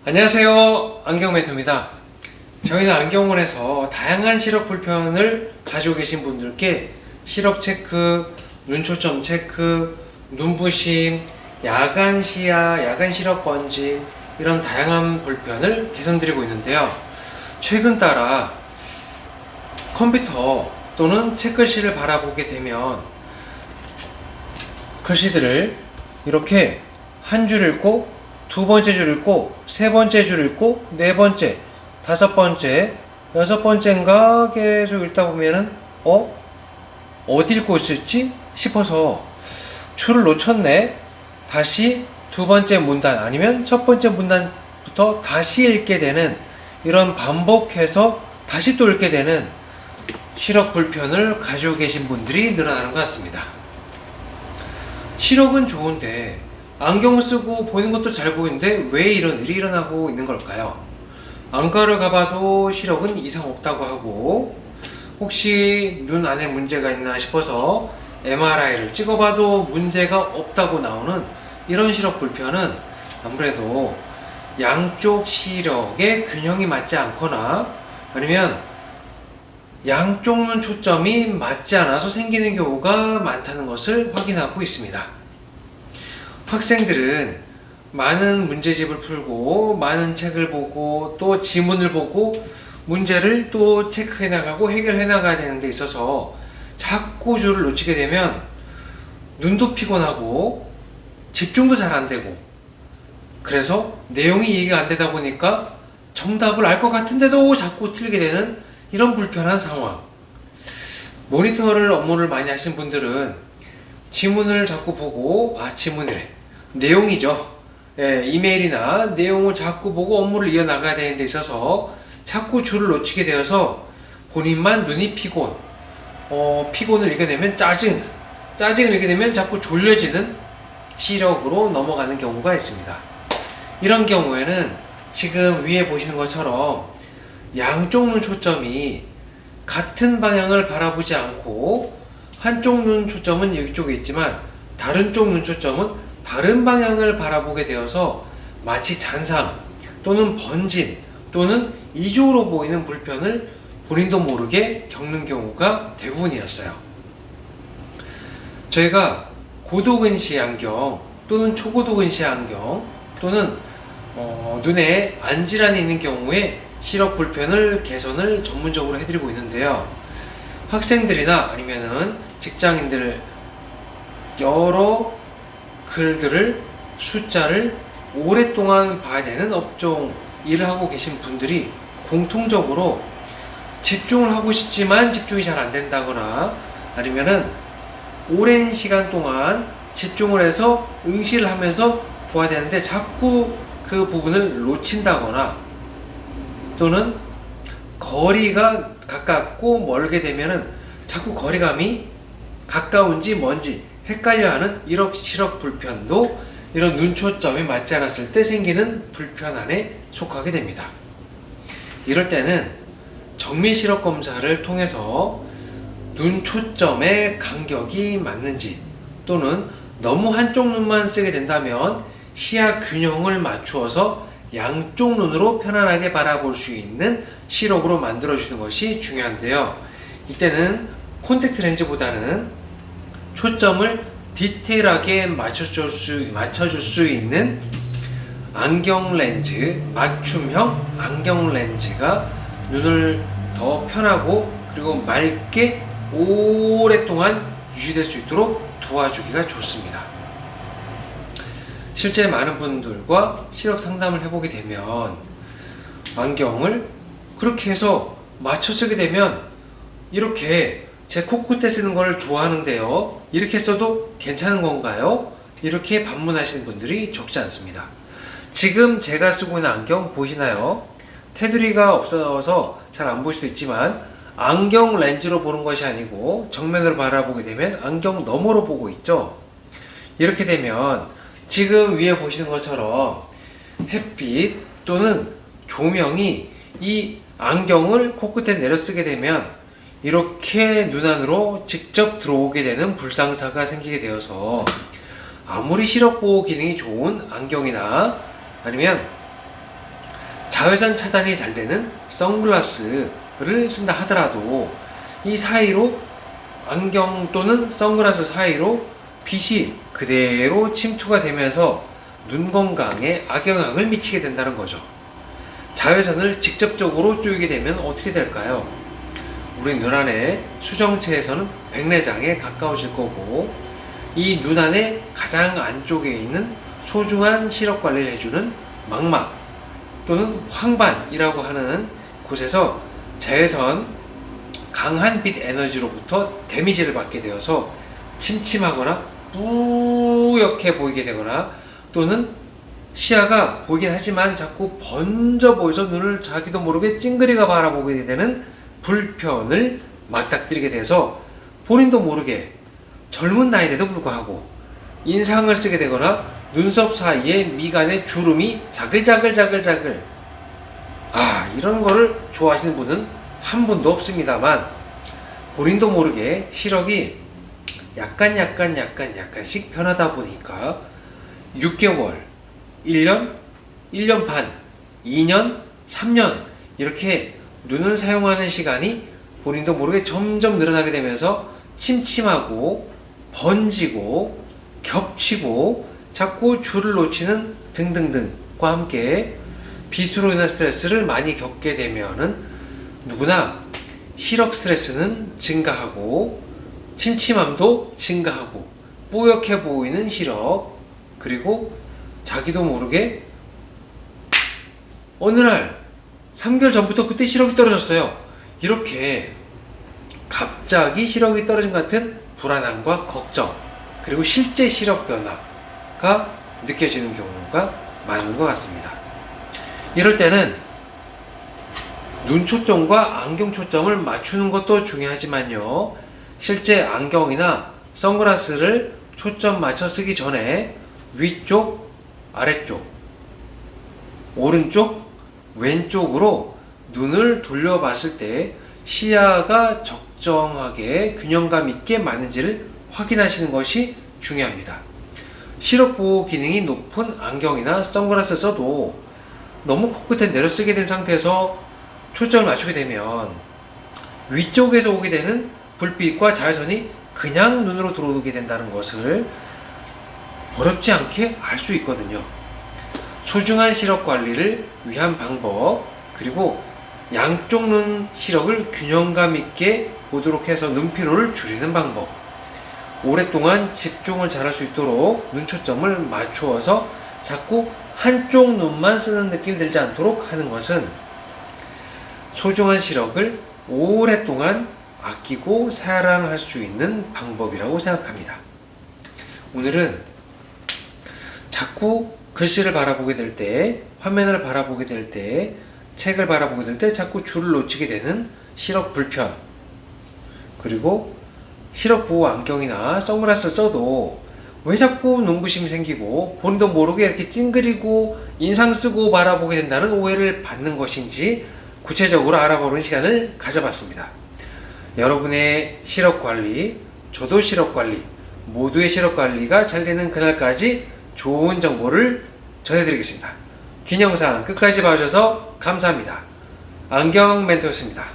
안녕하세요, 안경멘토입니다. 저희는 안경원에서 다양한 시력 불편을 가지고 계신 분들께 시력 체크, 눈초점 체크, 눈부심, 야간 시야, 야간 시력 번짐 이런 다양한 불편을 개선드리고 있는데요. 최근 따라 컴퓨터 또는 책글씨를 바라보게 되면 글씨들을 이렇게 한 줄 읽고 두 번째 줄 읽고 세 번째 줄 읽고 네 번째 다섯 번째 여섯 번째인가 계속 읽다 보면은 어디 읽고 있을지 싶어서 줄을 놓쳤네, 다시 두 번째 문단 아니면 첫 번째 문단부터 다시 읽게 되는, 이런 반복해서 다시 또 읽게 되는 시력 불편을 가지고 계신 분들이 늘어나는 것 같습니다. 시력은 좋은데 안경 쓰고 보는 것도 잘 보이는데 왜 이런 일이 일어나고 있는 걸까요? 안과를 가봐도 시력은 이상 없다고 하고, 혹시 눈 안에 문제가 있나 싶어서 MRI를 찍어봐도 문제가 없다고 나오는 이런 시력 불편은 아무래도 양쪽 시력의 균형이 맞지 않거나 아니면 양쪽 눈 초점이 맞지 않아서 생기는 경우가 많다는 것을 확인하고 있습니다. 학생들은 많은 문제집을 풀고 많은 책을 보고 또 지문을 보고 문제를 또 체크해 나가고 해결해 나가야 되는 데 있어서 자꾸 줄을 놓치게 되면 눈도 피곤하고 집중도 잘 안 되고, 그래서 내용이 이해가 안 되다 보니까 정답을 알 것 같은데도 자꾸 틀리게 되는 이런 불편한 상황. 모니터를 업무를 많이 하신 분들은 지문을 자꾸 보고, 지문이래, 내용이죠. 이메일이나 내용을 자꾸 보고 업무를 이어나가야 되는 데 있어서 자꾸 줄을 놓치게 되어서 본인만 눈이 피곤을 이겨내면 짜증을 이겨내면 자꾸 졸려지는 시력으로 넘어가는 경우가 있습니다. 이런 경우에는 지금 위에 보시는 것처럼 양쪽 눈 초점이 같은 방향을 바라보지 않고 한쪽 눈 초점은 이쪽에 있지만 다른 쪽 눈 초점은 다른 방향을 바라보게 되어서 마치 잔상 또는 번짐 또는 이중으로 보이는 불편을 본인도 모르게 겪는 경우가 대부분이었어요. 저희가 고도근시 안경 또는 초고도근시 안경 또는 눈에 안질환이 있는 경우에 시력 불편을 개선을 전문적으로 해드리고 있는데요. 학생들이나 아니면은 직장인들 여러 글들을, 숫자를 오랫동안 봐야 되는 업종 일을 하고 계신 분들이 공통적으로 집중을 하고 싶지만 집중이 잘 안 된다거나 아니면은 오랜 시간 동안 집중을 해서 응시를 하면서 보아야 되는데 자꾸 그 부분을 놓친다거나 또는 거리가 가깝고 멀게 되면은 자꾸 거리감이 가까운지 먼지 헷갈려하는 이런 시력 불편도 이런 눈 초점이 맞지 않았을 때 생기는 불편 안에 속하게 됩니다. 이럴 때는 정밀 시력 검사를 통해서 눈 초점의 간격이 맞는지 또는 너무 한쪽 눈만 쓰게 된다면 시야 균형을 맞추어서 양쪽 눈으로 편안하게 바라볼 수 있는 시력으로 만들어주는 것이 중요한데요. 이때는 콘택트 렌즈보다는 초점을 디테일하게 맞춰줄 수 있는 안경 렌즈, 맞춤형 안경 렌즈가 눈을 더 편하고 그리고 맑게 오랫동안 유지될 수 있도록 도와주기가 좋습니다. 실제 많은 분들과 시력 상담을 해보게 되면 안경을 그렇게 해서 맞춰 쓰게 되면 이렇게 제 코끝에 쓰는 걸 좋아하는데요, 이렇게 써도 괜찮은 건가요? 이렇게 반문하시는 분들이 적지 않습니다. 지금 제가 쓰고 있는 안경 보이시나요? 테두리가 없어서 잘 안 보일 수도 있지만 안경 렌즈로 보는 것이 아니고 정면으로 바라보게 되면 안경 너머로 보고 있죠. 이렇게 되면 지금 위에 보시는 것처럼 햇빛 또는 조명이 이 안경을 코끝에 내려 쓰게 되면 이렇게 눈 안으로 직접 들어오게 되는 불상사가 생기게 되어서 아무리 시력 보호 기능이 좋은 안경이나 아니면 자외선 차단이 잘 되는 선글라스를 쓴다 하더라도 이 사이로 안경 또는 선글라스 사이로 빛이 그대로 침투가 되면서 눈 건강에 악영향을 미치게 된다는 거죠. 자외선을 직접적으로 쬐게 되면 어떻게 될까요? 우리 눈 안의 수정체에서는 백내장에 가까워질 거고, 이 눈 안의 가장 안쪽에 있는 소중한 시력 관리를 해주는 망막 또는 황반이라고 하는 곳에서 자외선 강한 빛 에너지로부터 데미지를 받게 되어서 침침하거나 뿌옇게 보이게 되거나, 또는 시야가 보이긴 하지만 자꾸 번져 보여서 눈을 자기도 모르게 찡그리가 바라보게 되는 불편을 맞닥뜨리게 돼서 본인도 모르게 젊은 나이에도 불구하고 인상을 쓰게 되거나 눈썹 사이에 미간에 주름이 자글자글 이런 거를 좋아하시는 분은 한 분도 없습니다만, 본인도 모르게 시력이 약간씩 변하다 보니까 6개월, 1년, 1년 반, 2년, 3년 이렇게 눈을 사용하는 시간이 본인도 모르게 점점 늘어나게 되면서 침침하고 번지고 겹치고 자꾸 줄을 놓치는 등등등과 함께 빛으로 인한 스트레스를 많이 겪게 되면은 누구나 시력 스트레스는 증가하고 침침함도 증가하고 뿌옇게 보이는 시력, 그리고 자기도 모르게 어느 날 3개월 전부터 그때 시력이 떨어졌어요. 이렇게 갑자기 시력이 떨어진 것 같은 불안함과 걱정, 그리고 실제 시력 변화가 느껴지는 경우가 많은 것 같습니다. 이럴 때는 눈 초점과 안경 초점을 맞추는 것도 중요하지만요, 실제 안경이나 선글라스를 초점 맞춰 쓰기 전에 위쪽, 아래쪽, 오른쪽, 왼쪽으로 눈을 돌려봤을 때 시야가 적정하게 균형감 있게 맞는지를 확인하시는 것이 중요합니다. 시력 보호 기능이 높은 안경이나 선글라스를 써도 너무 코끝에 내려 쓰게 된 상태에서 초점을 맞추게 되면 위쪽에서 오게 되는 불빛과 자외선이 그냥 눈으로 들어오게 된다는 것을 어렵지 않게 알 수 있거든요. 소중한 시력 관리를 위한 방법, 그리고 양쪽 눈 시력을 균형감 있게 보도록 해서 눈피로를 줄이는 방법, 오랫동안 집중을 잘할 수 있도록 눈 초점을 맞추어서 자꾸 한쪽 눈만 쓰는 느낌이 들지 않도록 하는 것은 소중한 시력을 오랫동안 아끼고 사랑할 수 있는 방법이라고 생각합니다. 오늘은 자꾸 글씨를 바라보게 될 때, 화면을 바라보게 될 때, 책을 바라보게 될 때 자꾸 줄을 놓치게 되는 시력 불편, 그리고 시력 보호 안경이나 선글라스를 써도 왜 자꾸 눈부심이 생기고 본인도 모르게 이렇게 찡그리고 인상 쓰고 바라보게 된다는 오해를 받는 것인지 구체적으로 알아보는 시간을 가져봤습니다. 여러분의 시력 관리, 저도 시력 관리, 모두의 시력 관리가 잘 되는 그날까지 좋은 정보를 전해드리겠습니다. 긴 영상 끝까지 봐주셔서 감사합니다. 안경 멘토였습니다.